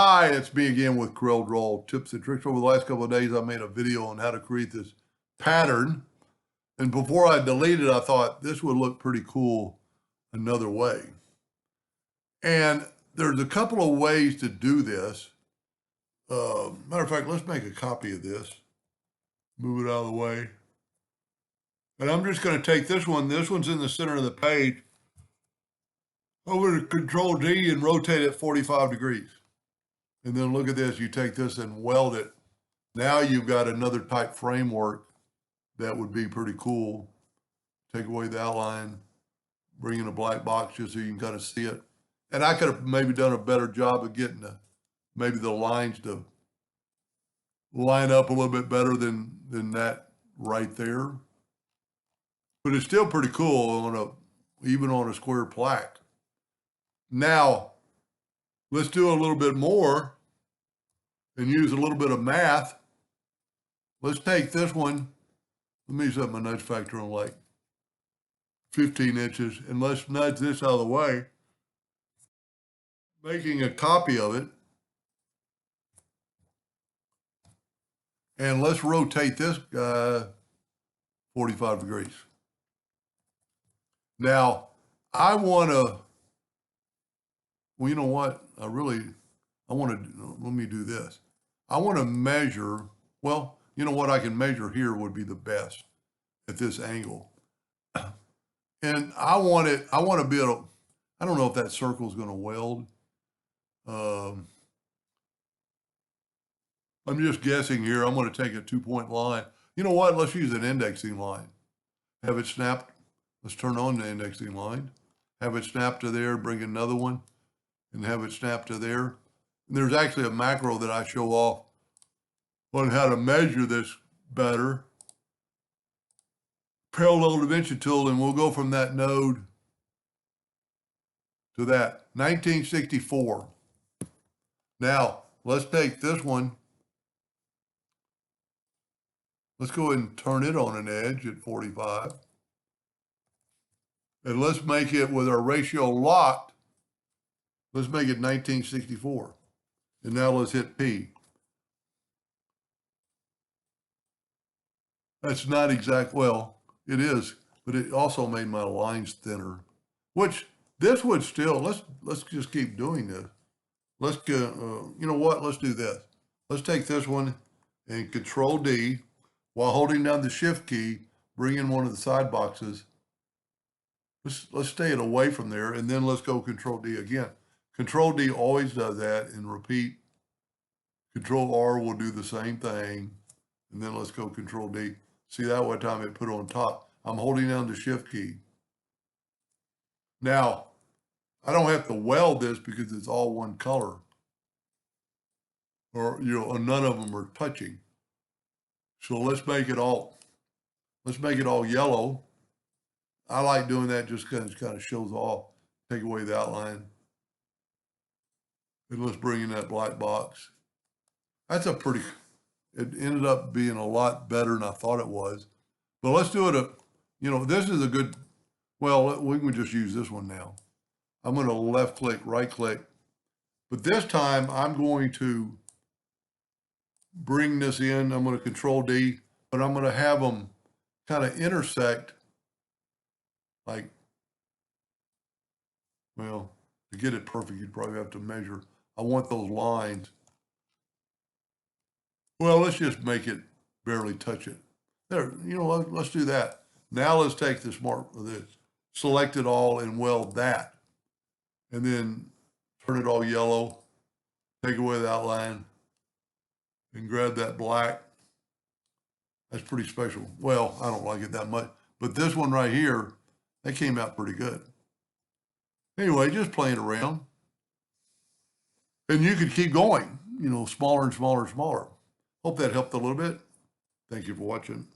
Hi, it's me again with Corel Draw Tips and Tricks. Over the last couple of days, I made a video on how to create this pattern. And before I deleted it, I thought this would look pretty cool another way. And there's a couple of ways to do this. Matter of fact, let's make a copy of this. Move it out of the way. And I'm just going to take this one. This one's in the center of the page. Over to Control D and rotate it 45 degrees. And then look at this, you take this and weld it. Now you've got another type framework that would be pretty cool. Take away the outline, bring in a black box just so you can kind of see it. And I could have maybe done a better job of getting maybe the lines to line up a little bit better than that right there. But it's still pretty cool even on a square plaque. Now, let's do a little bit more and use a little bit of math. Let's take this one. Let me set my nudge factor on like 15 inches, and let's nudge this out of the way, making a copy of it. And let's rotate this guy 45 degrees. Now, I want to, well, you know what? let me do this. I want to measure, well, you know what I can measure here would be the best at this angle. And I want to be able to, I don't know if that circle is going to weld. I'm just guessing here. I'm going to take a 2-point line. You know what? Let's use an indexing line. Have it snapped. Let's turn on the indexing line. Have it snap to there, bring another one, and have it snap to there. And there's actually a macro that I show off on how to measure this better. Parallel dimension tool, and we'll go from that node to that. 1964. Now, let's take this one. Let's go ahead and turn it on an edge at 45. And let's make it with our ratio locked. Let's make it 1964. And now let's hit P. That's not exact, well, it is, but it also made my lines thinner, which this would still, let's just keep doing this. Let's get, you know what, let's do this. Let's take this one and Control D while holding down the Shift key, bring in one of the side boxes. Let's stay it away from there, and then let's go Control D again. Control D always does that, and repeat. Control R will do the same thing, and then let's go Control D. See that one time it put on top. I'm holding down the Shift key. Now, I don't have to weld this because it's all one color, or none of them are touching. So let's make it all yellow. I like doing that just because it kind of shows off. Take away the outline. And let's bring in that black box. It ended up being a lot better than I thought it was. But let's do it, this is a good, well, we can just use this one now. I'm going to left click, right click. But this time I'm going to bring this in. I'm going to Control D, but I'm going to have them kind of intersect. Like, well, to get it perfect, you'd probably have to measure. I want those lines. Well, let's just make it barely touch it. There, let's do that. Now let's take this select it all and weld that. And then turn it all yellow, take away the outline, and grab that black. That's pretty special. Well, I don't like it that much, but this one right here, that came out pretty good. Anyway, just playing around. And you could keep going, smaller and smaller and smaller. Hope that helped a little bit. Thank you for watching.